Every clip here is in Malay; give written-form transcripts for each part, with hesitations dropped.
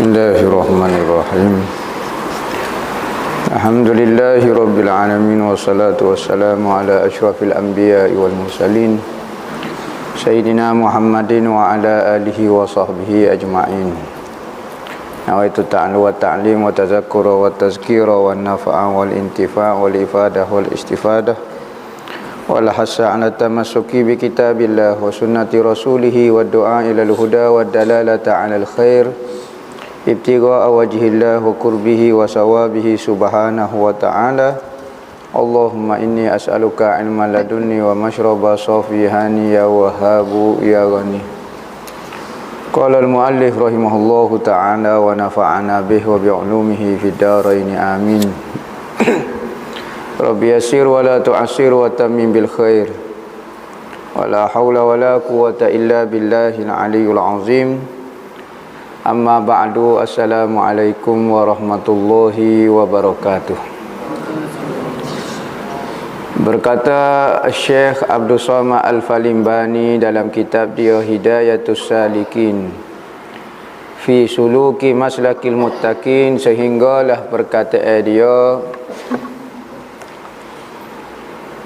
Bismillahirrahmanirrahim. Alhamdulillahi rabbil alamin, wassalatu wassalamu ala asyrafil anbiya'i wal mursalin Sayyidina Muhammadin wa ala alihi wa sahbihi ajma'in. Nawaitu ta'lu wa ta'lim wa tazakkura wa tazkira wa nafa'a wal intifa' wal ifadah wal istifadah wal hassa ala tamassuki bi kitabillah wa sunnati rasulihi wa du'a ilal huda wa dalalata ala al khair ibtigha'a wajhillah wa qurbihi wa sawabihi subhanahu wa ta'ala. Allahumma inni as'aluka ilman ladunni wa mashraba safihani ya wahhabu ya ghani. Qala al-muallif rahimahullahu ta'ala wa nafa'ana bihi wa bi'ulumihi fid dharain amin. Rabbi yassir wa la tu'assir wa tammim bil khair. Wa la hawla wa la quwwata illa billahil aliyyil azim. Amma ba'du, assalamualaikum warahmatullahi wabarakatuh. Berkata Syekh Abdul Somad Al-Falimbani dalam kitab dia Hidayatus Salikin fi suluki maslakil muttaqin, sehinggalah perkataan dia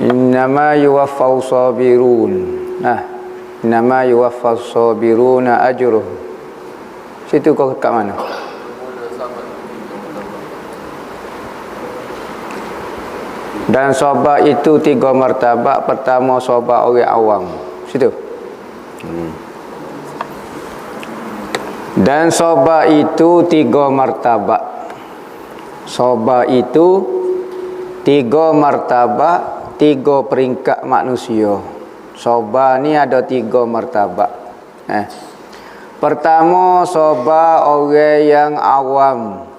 innama yuwaffau sabirun. Innama yuwaffau sabiruna ajruh. Situ kau kat mana? Dan sabar itu 3 martabat. Pertama, sabar orang awam. Situ. Dan sabar itu 3 martabat. Sabar itu 3 martabat, 3 peringkat manusia. Sabar ni ada 3 martabat. Pertama, sabar orang yang awam,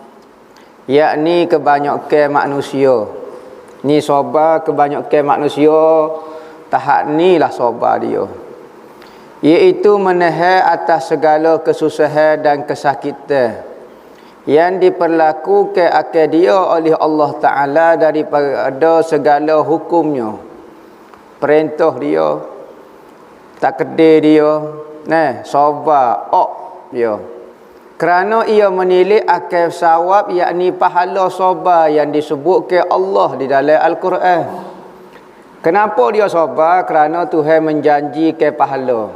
yakni kebanyakan manusia. Ni sabar kebanyakan manusia, tahap ni lah sabar dia, iaitu menahan atas segala kesusahan dan kesakitan yang diperlakukan akan dia oleh Allah Ta'ala daripada segala hukumnya, perintah dia, takdir dia. Sabar dia kerana ia menilik akal sawab, yakni pahala sabar yang disebutkan Allah di dalam Al-Quran. Kenapa dia sabar? Kerana Tuhan menjanjikan pahala.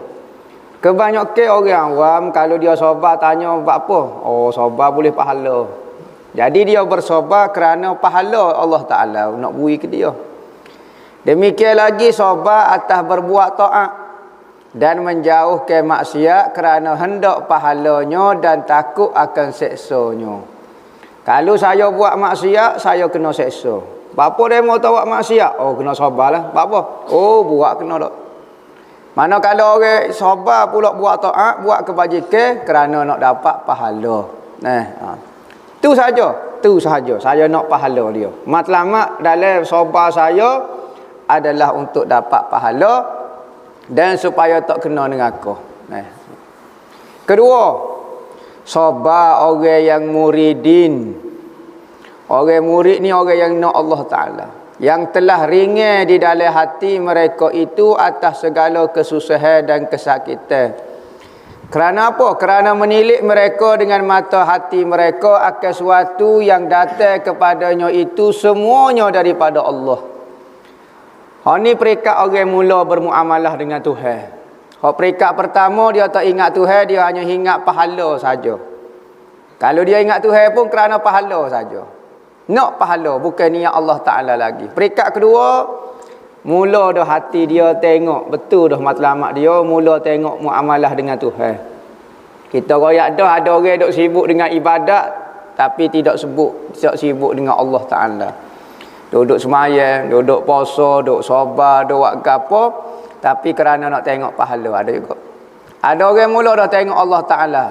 Kebanyakan orang awam kalau dia sabar tanya buat apa? Oh, sabar boleh pahala. Jadi dia bersabar kerana pahala Allah Ta'ala nak beri ke dia. Demikian lagi sabar atas berbuat taat dan menjauhkan maksiat kerana hendak pahalanya dan takut akan seksanya. Kalau saya buat maksiat, saya kena seksa. Apa dia mau tahu buat maksiat? Oh, kena sabarlah. Apa? Oh, buat kena tak. Mana kalau orang sabar pula buat taat, buat kebajikan kerana nak dapat pahala. Itu saja. Itu saja. Saya nak pahala dia. Matlamat dalam sabar saya adalah untuk dapat pahala dan supaya tak kena neraka. Kedua, sabar orang yang muridin. Orang murid ni orang yang nak Allah Ta'ala, yang telah ringan di dalam hati mereka itu atas segala kesusahan dan kesakitan. Kerana apa? Kerana menilik mereka dengan mata hati mereka akan sesuatu yang datang kepadanya itu semuanya daripada Allah. Ini peringkat orang mula bermuamalah dengan Tuhan. Peringkat pertama, dia tak ingat Tuhan, dia hanya ingat pahala saja. Kalau dia ingat Tuhan pun kerana pahala saja. Nak pahala, bukan niat Allah Ta'ala lagi. Peringkat kedua, mula dah hati dia tengok, betul dah matlamat dia, mula tengok muamalah dengan Tuhan. Kita royak dah ada orang duk sibuk dengan ibadat, tapi tidak sibuk dengan Allah Ta'ala. Duduk semayang, duduk puasa, duduk sabar, duduk buat apa, tapi kerana nak tengok pahala. Ada juga. Ada orang mula dah tengok Allah Ta'ala,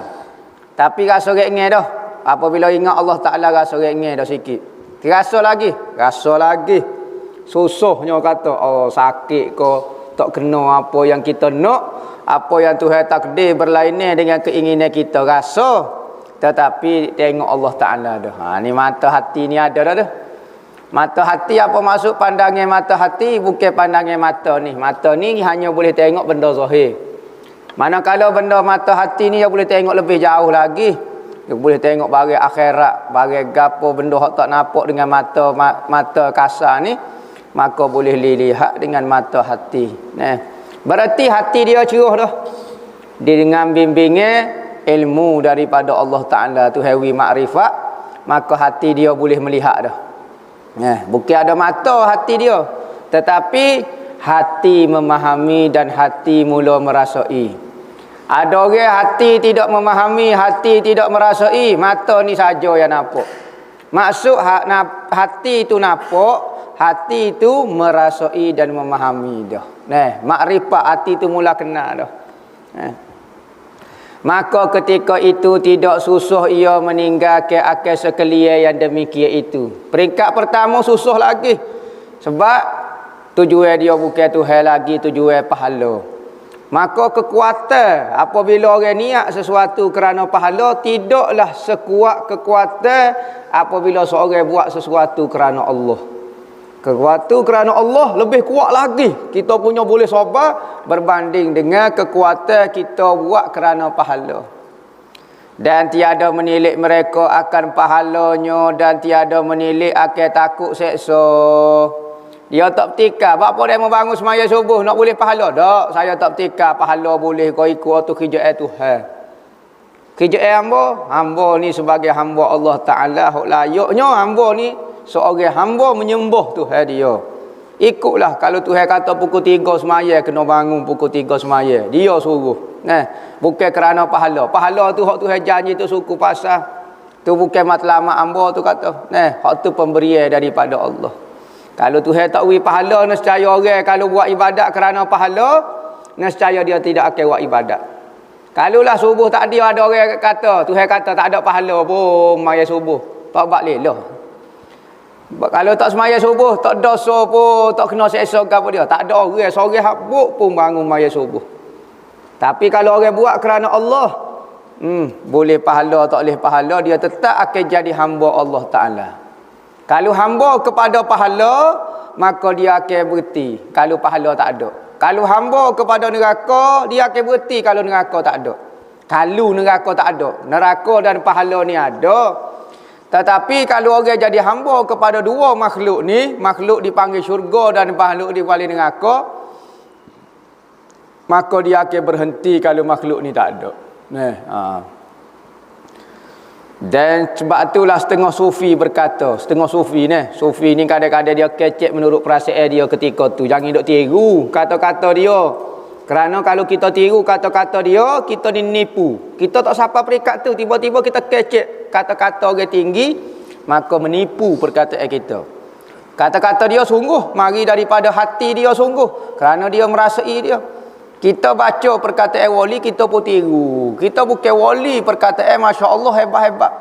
tapi rasa ringan dah. Apabila ingat Allah Ta'ala, rasa ringan dah sikit. Rasa lagi. Susahnya kata, oh sakit ke, tak kena apa yang kita nak, apa yang Tuhan takdir berlainan dengan keinginan kita, rasa. Tetapi tengok Allah Ta'ala dah. Ni mata hati ni ada dah. Mata hati apa maksud pandangan mata hati? Bukan pandangan mata ni. Mata ni hanya boleh tengok benda zahir. Manakala benda mata hati ni dia boleh tengok lebih jauh lagi. Dia boleh tengok bagi akhirat, bagi gapo benda hak tak nampak dengan mata kasar ni, maka boleh lihat dengan mata hati. Nah, berarti hati dia cerah dah. Dia dengan bimbingan ilmu daripada Allah Taala tu hawi makrifat, maka hati dia boleh melihat dah. Nah, bukan ada mata hati dia, tetapi hati memahami dan hati mula merasai. Ada orang hati tidak memahami, hati tidak merasai, mata ni saja yang nampak. Maksud hati itu nampak, hati itu merasai dan memahami dah. Nah, makrifat hati itu mula kena dah. Maka ketika itu tidak susah ia meninggalkan akal sekalian yang demikian itu. Peringkat pertama susah lagi. Sebab tujuan dia bukan Tuhan lagi, tujuan pahala. Maka kekuatan apabila orang niat sesuatu kerana pahala tidaklah sekuat kekuatan apabila seorang buat sesuatu kerana Allah. Kekuatan kerana Allah lebih kuat lagi. Kita punya boleh sabar berbanding dengan kekuatan kita buat kerana pahala. Dan tiada menilik mereka akan pahalanya dan tiada menilik akan takut seksa. Dia tak bertikar. Apa dia mau bangun semaya subuh nak boleh pahala? Tak, saya tak bertikar. Pahala boleh kau ikut tu kerjaan Tuhan. Kerjaan hamba, hamba ni sebagai hamba Allah Ta'ala, hak layaknya hamba ni seorang hamba menyembah Tuhan dia. Ikutlah kalau Tuhan kata pukul 3 semaya kena bangun pukul 3 semaya. Dia suruh. Bukan kerana pahala. Pahala tu hak Tuhan janji tu suku pasal. Tu bukan matlamat hamba tu kata. Hak tu pemberian daripada Allah. Kalau Tuhan tak beri pahala, nescaya orang kalau buat ibadat kerana pahala, nescaya dia tidak akan buat ibadat. Kalaulah subuh tak ada orang kata, Tuhan kata tak ada pahala pun maya subuh. Tak buat lelah. Kalau tak semaya subuh, tak dosa pun, tak kena seksa ke apa dia. Tak ada orang, seorang habuk pun bangun maya subuh. Tapi kalau orang buat kerana Allah, boleh pahala, tak boleh pahala, dia tetap akan jadi hamba Allah Ta'ala. Kalau hamba kepada pahala, maka dia akan berhenti kalau pahala tak ada. Kalau hamba kepada neraka, dia akan berhenti kalau neraka tak ada. Kalau neraka tak ada, neraka dan pahala ni ada. Tetapi kalau orang jadi hamba kepada dua makhluk ni, makhluk dipanggil syurga dan makhluk dipanggil neraka, maka dia akan berhenti kalau makhluk ni tak ada. Dan sebab itulah setengah sufi berkata, setengah sufi ni kadang-kadang dia kecek menurut perasaan dia ketika tu. Jangan duk tiru kata-kata dia. Kerana kalau kita tiru kata-kata dia, kita dinipu. Kita tak sampai peringkat tu, tiba-tiba kita kecek kata-kata orang tinggi, maka menipu perkataan kita. Kata-kata dia sungguh mari daripada hati dia sungguh, kerana dia merasai dia. Kita baca perkataan wali, kita pun tiru. Kita bukan wali perkataan Masya Allah hebat-hebat.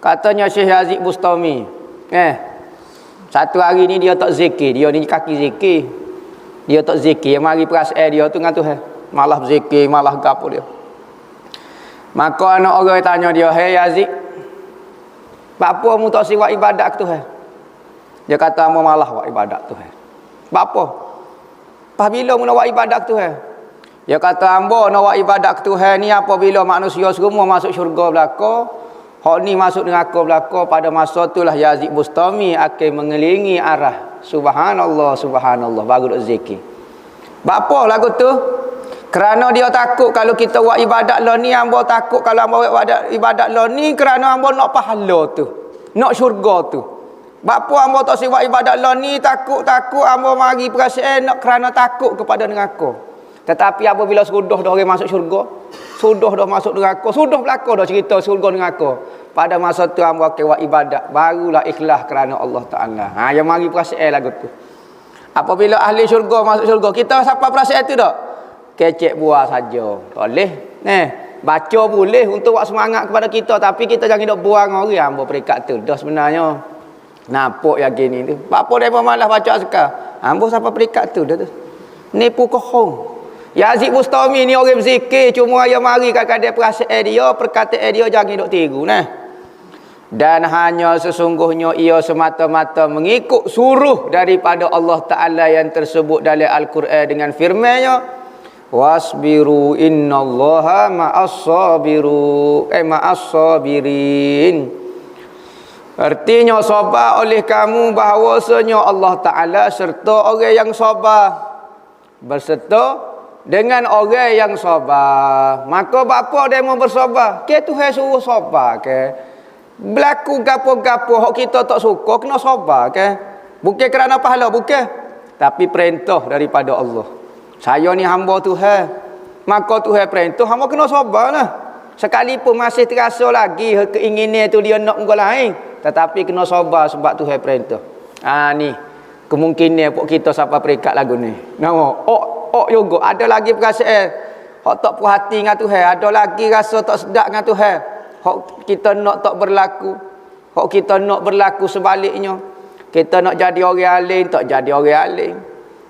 Katanya Syekh Yazid Bustami. Satu hari ni dia tak zikir. Dia ni kaki zikir. Dia tak zikir. Mari perasaan dia tu dengan Tuhan. Malah zikir, malah gapo dia. Maka anak orang tanya dia, "Hei Yazid, apa mu tak siwak ibadat ke Tuhan?" Dia kata, "Mu malah buat ibadat Tuhan." Apa? Apabila nak buat ibadat ke Tuhan? Dia kata, hamba nak buat ibadat ke Tuhan ni apabila manusia semua masuk syurga belaka, hak ni masuk neraka belaka, pada masa itulah Yazid Bustami akan mengelilingi arah subhanallah, subhanallah, baru duk zikir. Apa lagu tu? Kerana dia takut kalau kita buat ibadat lah ni, hamba takut kalau hamba buat ibadat lah ni kerana hamba nak pahala tu, nak syurga tu. Bapa hamba tak siap ibadat lah ni, takut hamba mari perasaan nak kerana takut kepada neraka. Tetapi apabila sudah dah orang masuk syurga, sudah dah masuk neraka, sudah belaka dah cerita syurga neraka, pada masa tu hamba akan buat ibadat, barulah ikhlas kerana Allah Ta'ala. Yang mari perasaan lagu tu. Apabila ahli syurga masuk syurga, kita siapa perasaan tu tak? Kecek buah saja. Boleh. Baca boleh untuk buat semangat kepada kita, tapi kita jangan dok buang orang hamba peringkat tu. Dah sebenarnya nampak yang gini tu. Apa dia malah baca azkar? Hamba sampai peringkat tu dah tu. Nipu kohong. Yazid Bustami ni orang berzikir, cuma ayah mari kadang-kadang perasaan dia, perkataan dia jangan dok tiru Dan hanya sesungguhnya ia semata-mata mengikut suruh daripada Allah Ta'ala yang tersebut dalam Al-Quran dengan firman-Nya, Wasbiru innallaha ma'as-sabirin. Artinya sabar oleh kamu bahawasanya Allah Ta'ala serta orang yang sabar. Berserta dengan orang yang sabar. Maka bapa dia mau bersabar. Ke Tuhan suruh sabar ke. Berlaku gapo-gapo hak kita tak suka kena sabar ke. Bukan kerana pahala, bukan. Tapi perintah daripada Allah. Saya ni hamba Tuhan. Maka Tuhan perintah hamba kena sabar lah. Sekalipun masih terasa lagi keinginan tu dia nak muka lain, tetapi kena sabar sebab Tuhan perintah. Ni kemungkinan pok kita sampai peringkat lagu ni. Nama juga ada lagi perasaan hak tak puas hati dengan Tuhan, ada lagi rasa tak sedap dengan Tuhan. Hak kita nak tak berlaku, hak kita nak berlaku sebaliknya. Kita nak jadi orang alim, tak jadi orang alim.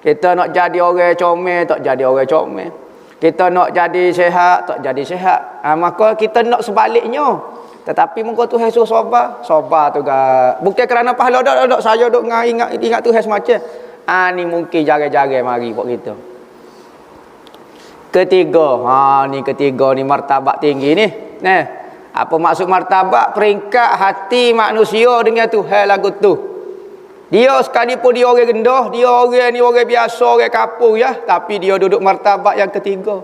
Kita nak jadi orang comel, tak jadi orang comel. Kita nak jadi sihat, tak jadi sihat. Maka kita nak sebaliknya. Tetapi muka Tuhan suruh sabar. Sabar tu gak. Bukan kerana pahala dak saya duk ingat Tuhan semacam. Ni mungkin jarang-jarang mari buat kita. Ketiga, ni ketiga ni martabat tinggi ni. Apa maksud martabat? Peringkat hati manusia dengan Tuhan lagu tu. Dia sekalipun dia orang rendah, dia orang ni orang biasa, orang kapur ya, tapi dia duduk martabat yang ketiga.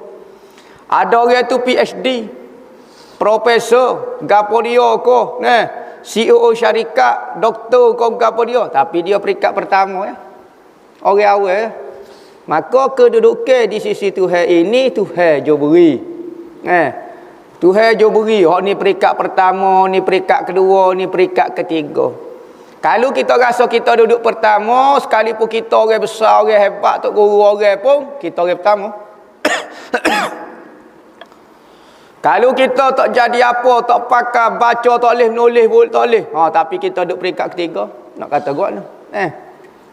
Ada orang tu PhD, profesor, gapo dia ko, CEO syarikat, doktor ko gapo dia, tapi dia peringkat pertama ya. Orang awal ya. Maka kedudukan di sisi Tuhan ini Tuhan jo beri. Tuhan jo beri, hak ni peringkat pertama, ni peringkat kedua, ni peringkat ketiga. Kalau kita rasa kita duduk pertama, sekalipun kita orang besar, orang hebat, tok guru orang pun, kita orang pertama. Kalau kita tak jadi apa, tak pakai, baca tak boleh, menulis pun tak boleh. Tapi kita duduk peringkat ketiga, nak kata gua ni.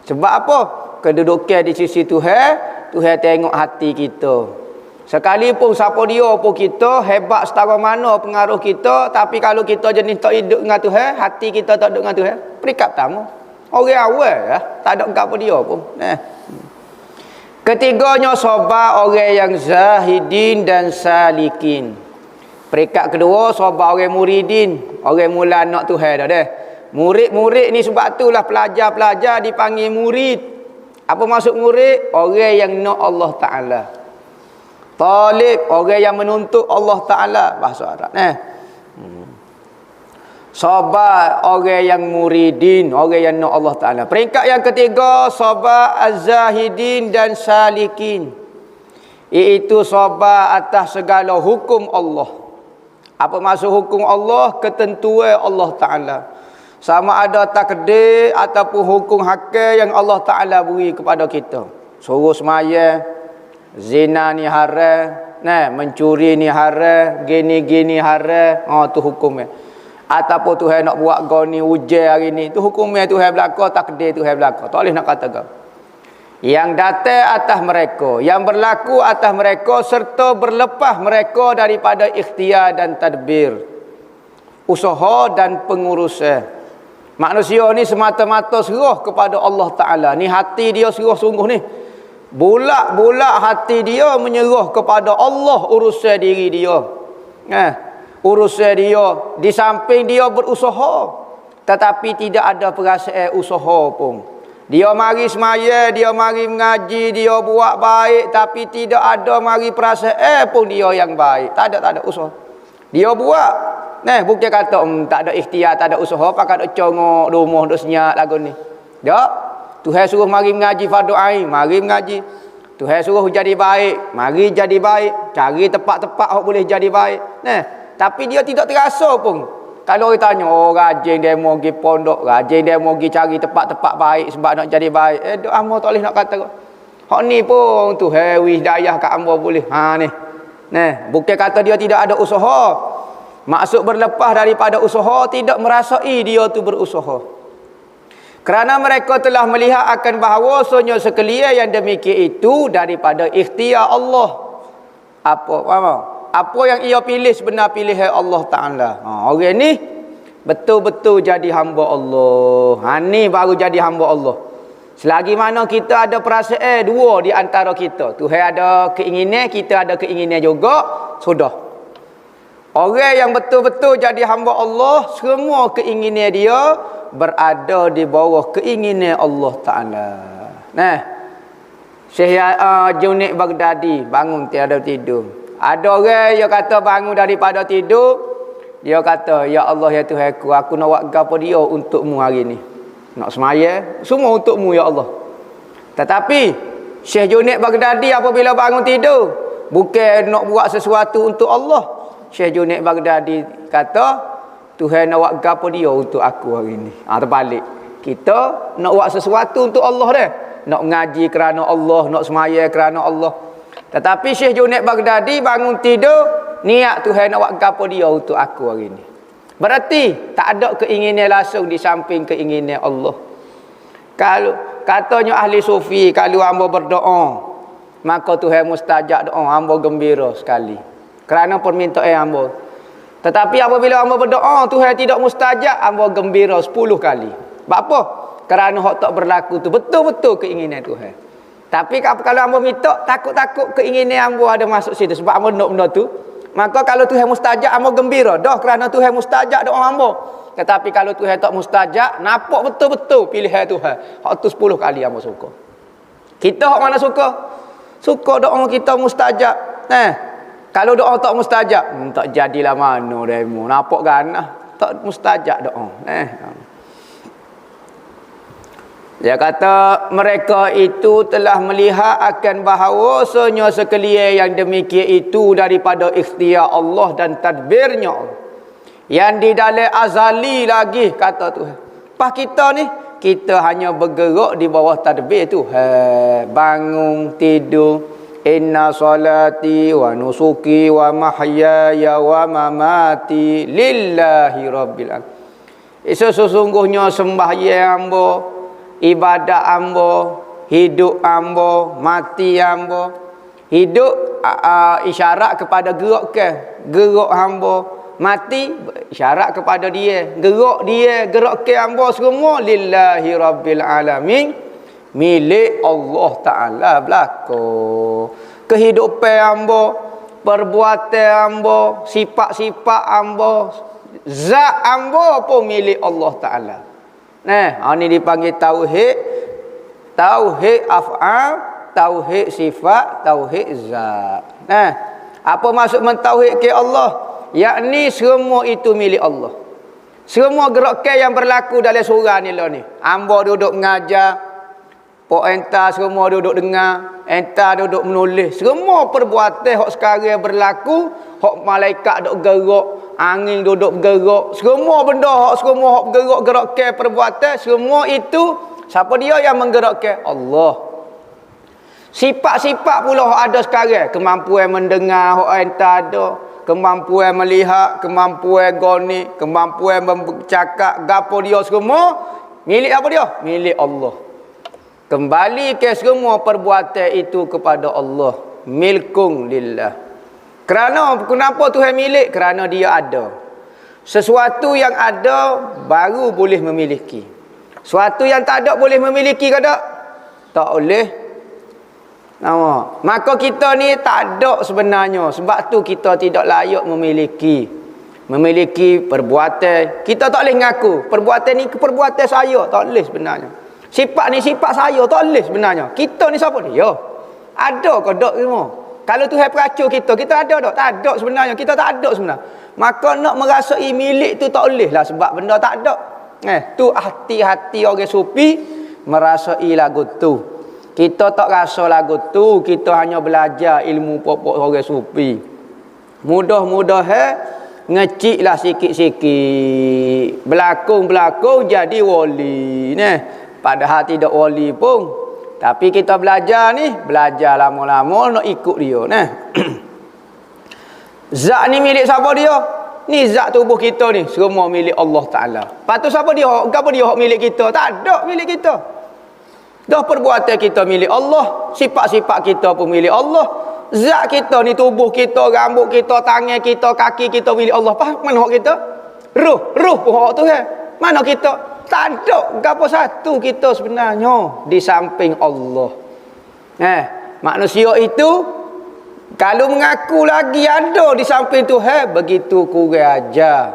Sebab apa? Kedudukan di sisi Tuhan, Tuhan tengok hati kita. Sekalipun siapa dia pun kita, hebat setara mana pengaruh kita, tapi kalau kita jenis tak hidup dengan Tuhan, hati kita tak hidup dengan Tuhan, peringkat pertama. Orang awal ya, tak ada apa dia pun. Ketiganya sabar orang yang zahidin dan salikin. Peringkat kedua sabar orang muridin, orang mula nak Tuhan dah. Murid-murid ni sebab itulah pelajar-pelajar dipanggil murid. Apa maksud murid? Orang yang nak Allah Ta'ala. Talib, orang yang menuntut Allah Ta'ala, bahasa Arab. Sabar, orang yang muridin, orang yang nak Allah Ta'ala. Peringkat yang ketiga, sabar az-zahidin dan salikin. Iaitu sabar atas segala hukum Allah. Apa maksud hukum Allah? Ketentuan Allah Ta'ala. Sama ada takdir ataupun hukum hakam yang Allah Ta'ala beri kepada kita. Suruh semaya, zina ni haram, mencuri ni haram, gini-gini haram, tu hukumnya. Ataupun Tuhan nak buat kau ni ujian hari ni, tu hukumnya Tuhan belaka, takdir Tuhan belaka. Tak boleh nak kata kau. Yang datang atas mereka, yang berlaku atas mereka serta berlepas mereka daripada ikhtiar dan tadbir, usaha dan pengurusan. Manusia ni semata-mata serah kepada Allah Ta'ala. Ni hati dia serah sungguh ni. Bulak-bulak hati dia menyerah kepada Allah urusan diri dia. Urusan dia. Di samping dia berusaha, tetapi tidak ada perasaan usaha pun. Dia mari semaya, dia mari mengaji, dia buat baik, tapi tidak ada mari perasaan pun dia yang baik. Tak ada usaha. Dia buat. Bukan kata tak ada ikhtiar, tak ada usaha, pakai duk congok rumah duk senyap lagu ni. Tak. Tuhan suruh mari mengaji fardu ain, mari mengaji. Tuhan suruh jadi baik, mari jadi baik. Cari tempat-tempat hok boleh jadi baik. Tapi dia tidak terasa pun. Kalau orang tanya, rajin dia mau pergi pondok, rajin dia mau pergi cari tempat-tempat baik sebab nak jadi baik. Duk hamba tak boleh nak kata. Hok ni pun Tuhan wis dayah kat hamba boleh. Bukan kata dia tidak ada usaha. Maksud berlepas daripada usaha, tidak merasai dia tu berusaha. Kerana mereka telah melihat akan bahawasanya sekalian yang demikian itu daripada ikhtiar Allah. Apa yang ia pilih sebenar pilihan Allah Ta'ala. Orang ni betul-betul jadi hamba Allah. Ni baru jadi hamba Allah. Selagi mana kita ada perasaan dua di antara kita, Tuhan ada keinginan, kita ada keinginan juga, sudah. Orang yang betul-betul jadi hamba Allah, semua keinginan dia berada di bawah keinginan Allah Ta'ala. Nah, Syekh Junaid Baghdadi bangun tiada tidur. Ada orang yang kata bangun daripada tidur, dia kata, ya Allah ya Tuhan aku nak buat apa dia untukmu hari ni. Nak semaya, semua untukmu ya Allah. Tetapi Syekh Junaid Baghdadi apabila bangun tidur, bukan nak buat sesuatu untuk Allah. Syekh Junaid Baghdadi kata, Tuhan nak buat apa dia untuk aku hari ni. Terbalik. Kita nak buat sesuatu untuk Allah dah. Nak mengaji kerana Allah, nak semaya kerana Allah. Tetapi Syekh Junaid Baghdadi bangun tidur, niat Tuhan nak buat apa dia untuk aku hari ni. Berarti tak ada keinginan langsung di samping keinginan Allah. Kalau katanya ahli sufi, kalau hamba berdoa, maka Tuhan mustajab doa, hamba gembira sekali. Kerana permintaan hamba. Tetapi apabila hamba berdoa, Tuhan tidak mustajab, hamba gembira 10 kali. Sebab apa? Kerana hak tak berlaku tu betul-betul keinginan Tuhan. Tapi kalau hamba minta, takut-takut keinginan hamba ada masuk situ. Sebab hamba nak benda tu. Maka kalau Tuhan mustajab, hamba gembira. Dah kerana Tuhan mustajab doa hamba. Tetapi kalau Tuhan tak mustajab, nampak betul-betul pilihan Tuhan. Hak tu 10 kali hamba suka. Kita hak mana suka? Suka doa kita mustajab. Kalau doa tak mustajab, tak jadilah mana demo. Nampak ganah. Tak mustajab doa. Dia kata mereka itu telah melihat akan bahawasanya sekalian yang demikian itu daripada ikhtiar Allah dan tadbirnya. Yang di dalam azali lagi kata Tuhan. Pas kita ni, kita hanya bergerak di bawah tadbir Tuhan. Bangun, tidur. Inna salati wa nusuki wa mahyaya wa mamati lillahi rabbil alamin. Sesungguhnya sembahyang hamba, ibadat hamba, hidup hamba, mati hamba. Hidup isyarat kepada gerak hamba, mati isyarat kepada dia, gerak hamba semua lillahi rabbil alamin, milik Allah Ta'ala belaka. Kehidupan hamba, perbuatan hamba, sifat-sifat hamba, zat hamba pun milik Allah Ta'ala. Ini dipanggil tauhid. Tauhid af'al, tauhid sifat, tauhid zat. Apa maksud mentauhid ke Allah? Yakni semua itu milik Allah. Semua gerakan yang berlaku dalam surah ni lah ni. Hamba duduk mengajar, pok entah semua duduk dengar, entah duduk menulis. Semua perbuatan hak sekarang berlaku, hak malaikat duk gerak, angin duduk bergerak, semua benda hak bergerak, gerakkan perbuatan, semua itu siapa dia yang menggerakkan? Allah. Sifat-sifat pula hak ada sekarang, kemampuan mendengar hak entah ada, kemampuan melihat, kemampuan goni, kemampuan bercakap, gapo dia semua milik apa dia? Milik Allah. Kembali ke semua perbuatan itu kepada Allah. Milkun lillah. Kenapa Tuhan milik? Kerana dia ada. Sesuatu yang ada baru boleh memiliki. Sesuatu yang tak ada boleh memiliki ke tak? Tak boleh. Maka kita ni tak ada sebenarnya. Sebab tu kita tidak layak memiliki perbuatan. Kita tak boleh ngaku perbuatan ni perbuatan saya. Tak boleh sebenarnya. Sifat ni sifat saya, tak boleh sebenarnya. Kita ni siapa ni? Ya. Ada ke tak semua? Kalau Tuhan peracur kita ada tak? Tak ada sebenarnya. Kita tak ada sebenarnya. Maka nak merasai milik tu tak boleh lah sebab benda tak ada. Tu hati-hati orang sufi merasai lagu tu. Kita tak rasa lagu tu, kita hanya belajar ilmu pokok orang sufi. Mudah-mudahan ngeciklah sikit-sikit. Belakang-belakang jadi wali. Padahal tidak wali pun. Tapi kita belajar ni, belajar lama-lama nak ikut dia. Zat ni milik siapa dia? Ni zat tubuh kita ni, semua milik Allah Ta'ala. Lepas tu siapa dia? Apa dia hak milik kita? Tak ada milik kita. Dah perbuatan kita milik Allah, sifat-sifat kita pun milik Allah. Zat kita ni, tubuh kita, rambut kita, tangan kita, kaki kita milik Allah. Mana hak kita? Ruh pun hak Tuhan. Mana kita? Tak ada gapo satu kita sebenarnya di samping Allah. Manusia itu kalau mengaku lagi ada di samping Tuhan, begitu kurang aja.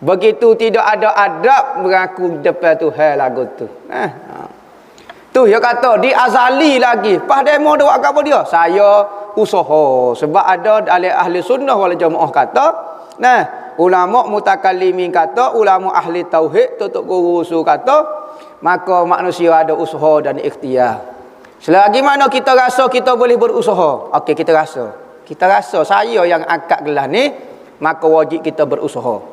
Begitu tidak ada adab mengaku depan Tuhan lagu tu. Tu dia kata di azali lagi. Pas demo dia buat apa dia? Saya usaha. Sebab ada ahli sunnah wal jamaah kata, ulama mutakallimin kata, ulama ahli tauhid, tutup guru usul kata, maka manusia ada usaha dan ikhtiar. Selagi mana kita rasa kita boleh berusaha, okey kita rasa. Kita rasa saya yang akad gelas ni, maka wajib kita berusaha.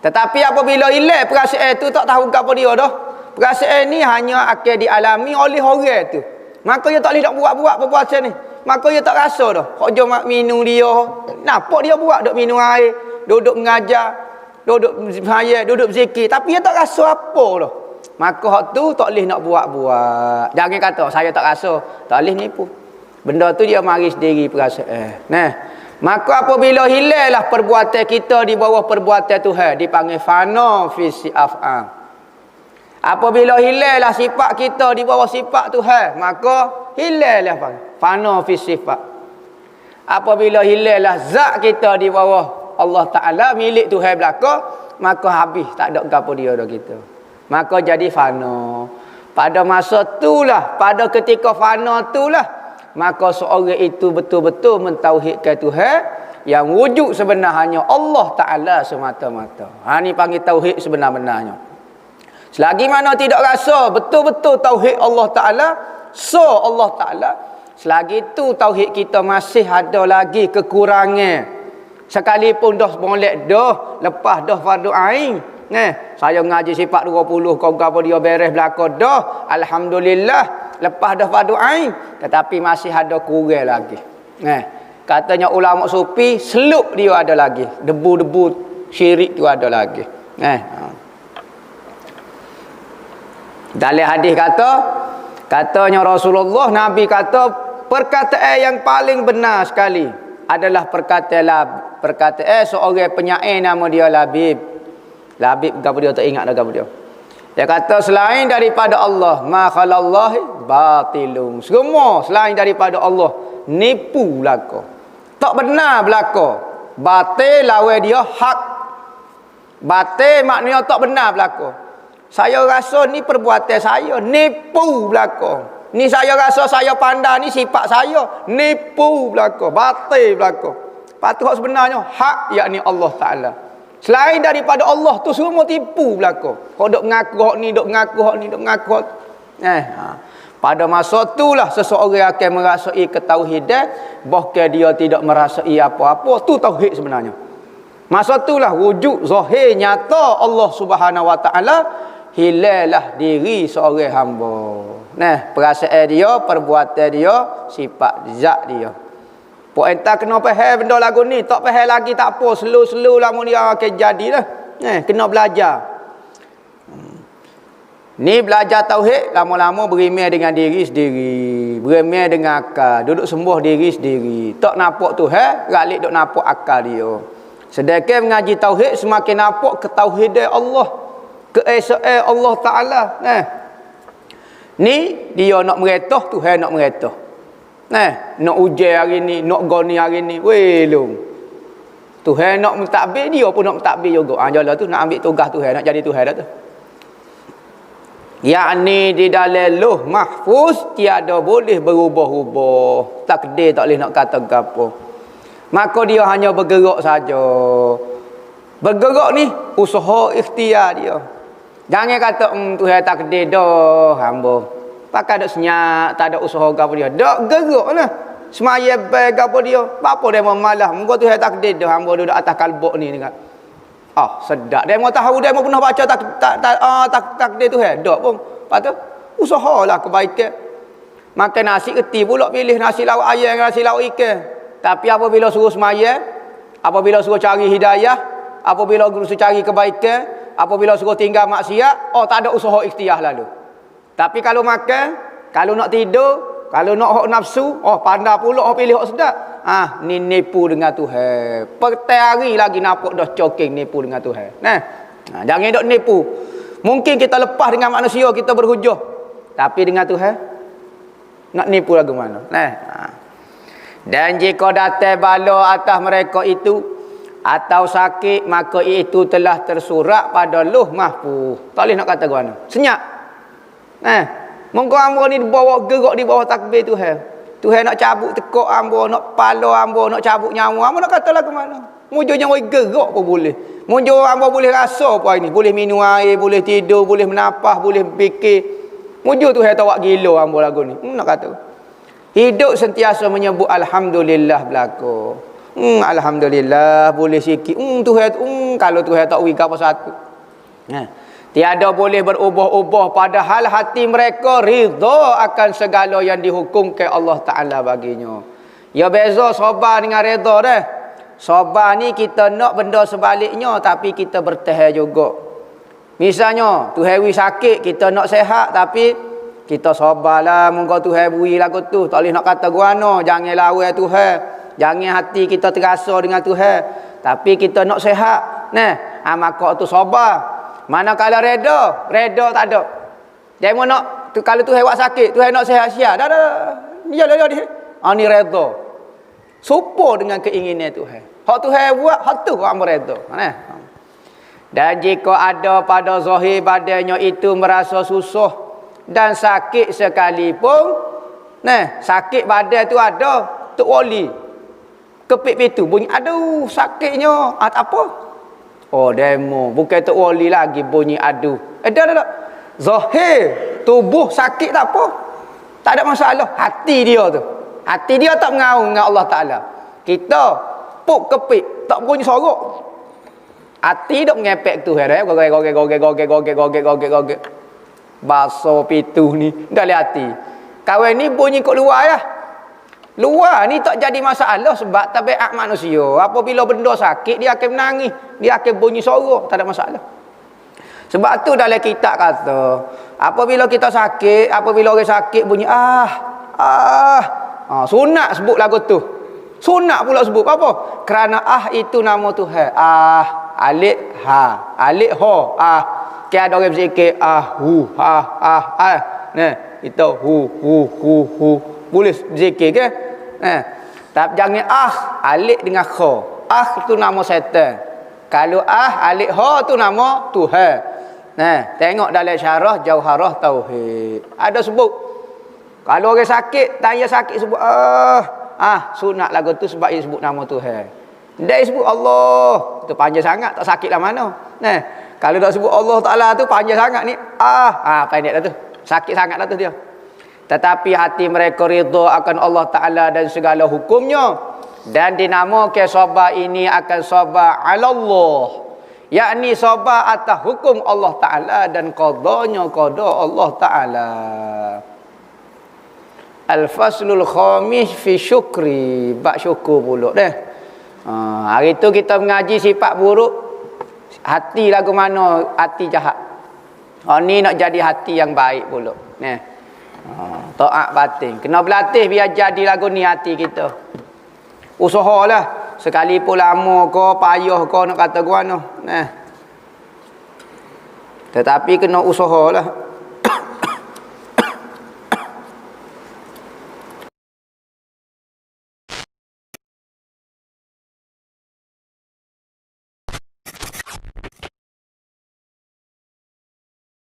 Tetapi apabila hilang perasaan tu, tak tahu apa dia dah. Perasaan ni hanya akan dialami oleh orang tu. Maka dia tak boleh nak buat-buat perbuatan ni. Maka dia tak rasa dah. Kok jom minum dia. Nampak dia buat duk minum air, duduk mengajar, duduk sembahyang, duduk berzikir, tapi dia tak rasa apa dah. Maka hak tu tak boleh nak buat-buat. Jangan kata saya tak rasa, tak boleh nipu. Benda tu dia mari sendiri perasaan. Maka apabila hilanglah perbuatan kita di bawah perbuatan Tuhan, dipanggil fana fi af'al. Apabila hilanglah sifat kita di bawah sifat Tuhan, maka hilanglah fana fi sifat. Apabila hilanglah zat kita di bawah Allah Taala milik Tuhan belaka, maka habis tak ada gapo dia dah kita. Maka jadi fana. Pada masa itulah, pada ketika fana itulah, maka seorang itu betul-betul mentauhidkan Tuhan yang wujud sebenarnya Allah Ta'ala semata-mata. Ni panggil tauhid sebenar-benarnya. Selagi mana tidak rasa betul-betul tauhid Allah Ta'ala, Allah Ta'ala, selagi itu tauhid kita masih ada lagi kekurangan. Sekalipun dah molek dah, lepas dah fardu ain, saya ngaji sifat 20 kau apa dia beres belaka dah, alhamdulillah, lepas dah fardu ain, tetapi masih ada kurang lagi. Katanya ulama sufi, seluk dia ada lagi, debu-debu syirik tu ada lagi. Dalam hadis katanya Rasulullah, Nabi kata perkataan yang paling benar sekali adalah perkataan seorang penyair nama dia Labib. Labib gapo dia tak ingat dah gapo dia. Dia kata selain daripada Allah, ma khalallahi batilun. Semua selain daripada Allah nipu belaka. Tak benar belaka. Batil lawan dia hak. Batil maknanya tak benar belaka. Saya rasa ni perbuatan saya, nipu belaka. Ni saya rasa saya pandai, ni sifat saya, nipu belaka, batil belaka. Patut sebenarnya hak, yakni Allah Taala. Selain daripada Allah tu semua tipu belaka. Kau dok mengaku hak ni, dok mengaku hak ni, dok mengaku hak. Pada masa itulah seseorang akan merasai ketauhidan, bahkan dia tidak merasai apa-apa. Tu tauhid sebenarnya. Masa itulah wujud zahir nyata Allah Subhanahu Wa Taala, hilanglah diri seorang hamba. Perasaan dia, perbuatan dia, sifat zat dia. Pok entah kena faham benda lagu ni, tak faham lagi tak apa, slow-slow lama dia akan jadilah. Kena belajar. Ni belajar tauhid, lama-lama berimeh dengan diri sendiri, berimeh dengan akal, duduk sembuh diri sendiri. Tak nampak Tuhan, galik duk nampak akal dia. Sedangkan mengaji tauhid semakin nampak ketauhidan Allah, keesaan Allah Taala. Ni dia nak meretah, Tuhan nak meretah. Nak ujian hari ni, nak goni hari ni, welung. Tuhan nak mentadbir, dia pun nak mentadbir juga. Jalan tu nak ambil tugas Tuhan, nak jadi Tuhan dah tu. Yakni di dalam Lauh Mahfuz tiada boleh berubah-ubah. Takdir tak boleh nak kata apa. Maka dia hanya bergerak saja. Bergerak ni usaha ikhtiar dia. Jangan kata Tuhan takdir dah hamba. Pakai ada senyap, tak ada usaha apa dia. Dak gerak lah. Semaya bag apa dia. Apa dia malah. Muka Tuhan takdir dah hamba duduk atas kalbuk ni dekat. Sedap. Dia mau tahu, dia mau pernah baca takdir Tuhan. Dak pun. Lepas tu usahalah kebaikan. Makan nasi reti pula pilih nasi lauk ayam dengan nasi lauk ikan. Tapi apabila suruh semaya, apabila suruh cari hidayah, apabila suruh cari kebaikan, apabila suruh tinggal maksiat, tak ada usaha ikhtiar lalu. Tapi kalau makan, kalau nak tidur, kalau nak hak nafsu, pandai pula pilih hak sedap. Ni nipu dengan Tuhan. Pertai hari lagi nampak dah coking nipu dengan Tuhan. Jangan dok nipu. Mungkin kita lepas dengan manusia, kita berhujah. Tapi dengan Tuhan, nak nipu lagu mana? Dan jika datang bala atas mereka itu, atau sakit, maka itu telah tersurat pada Lauh Mahfuz. Tak boleh nak kata ke mana. Senyap. Mungkin hamba ni dibawa gerak di bawah takbir Tuhan. Tuhan nak cabut tekuk hamba, nak pala hamba, nak cabut nyawa hamba, nak kata lah ke mana. Mujur nyawa gerak pun boleh. Mujur hamba boleh rasa apa ini. Boleh minum air, boleh tidur, boleh menapah, boleh fikir. Mujur Tuhan tawak gila hamba lagu ni. Nak kata. Hidup sentiasa menyebut Alhamdulillah berlaku. Alhamdulillah boleh sikit. Tuhan, kalau Tuhan tak wika apa satu. Tiada boleh berubah-ubah padahal hati mereka ridha akan segala yang dihukumkan Allah Ta'ala baginya. Ya beza sabar dengan redha dah. Sabar ni kita nak benda sebaliknya tapi kita bertahan juga. Misalnya Tuhan wi sakit, kita nak sihat tapi kita sabarlah, moga Tuhan beri lagu tu. Tak boleh nak kata guano, jangan lawan Tuhan. Jangan hati kita terasa dengan Tuhan. Tapi kita nak sihat. Maka tu sabar. Manakala reda tak ada. Jangan nak kalau Tuhan buat sakit, Tuhan nak sihat-sihat. Dah. Dia. Ni reda. Serupa dengan keinginan Tuhan. Hak Tuhan buat, hak tu hamba reda. Dan jika ada pada zahir badannya itu merasa susah dan sakit sekalipun, sakit badan tu ada, tok wali kepit pintu bunyi, aduh sakitnya, tak apa. Oh demo, bukan tok wali lagi bunyi aduh. Dah. Zahir tubuh sakit tak apa. Tak ada masalah, hati dia tu. Hati dia tak mengaung dengan Allah Taala. Kita puk kepit, tak bunyi sorok. Hati dok ngepek tu hereh, gogek. Baso pitu ni dari hati. Kawan ni bunyi kat luar ya. Luar ni tak jadi masalah sebab tabiat manusia. Apabila benda sakit dia akan menangis, dia akan bunyi sorok, tak ada masalah. Sebab tu dalam kitab kata, apabila kita sakit, apabila orang sakit bunyi sunat sebut lagu tu. Sunat pula sebut apa? Kerana itu nama Tuhan. Alif ha, alif ha. Ke ada orang berzikir hu ha. Itu hu. Boleh zikir ke? Tapi jangan alif dengan kha. Itu nama syaitan. Kalau alif ha tu nama Tuhan. Tengok dalam syarah Jauharah Tauhid. Ada sebut. Kalau orang sakit, tanya sakit sebut sunat lagu tu sebab dia sebut nama Tuhan. Dia sebut Allah, tu panjang sangat, tak sakit lah mana. Kalau tak sebut Allah Ta'ala tu panjang sangat ni. Pendek dah tu. Sakit sangat dah tu dia. Tetapi hati mereka ridha akan Allah Ta'ala dan segala hukumnya. Dan dinamakan sabar ini akan sabar ala Allah. Yakni sabar atas hukum Allah Ta'ala dan qadanya qada Allah Ta'ala. Al-faslul khamis fi syukri. Bab syukur pula dah. Hari tu kita mengaji sifat buruk. Hati lagu mana hati jahat. Ni nak jadi hati yang baik pula. Taat batin. Kena berlatih biar jadi lagu ni hati kita. Usahalah. Sekalipun lama kau payah kau nak kata gua no. Tetapi kena usahalah.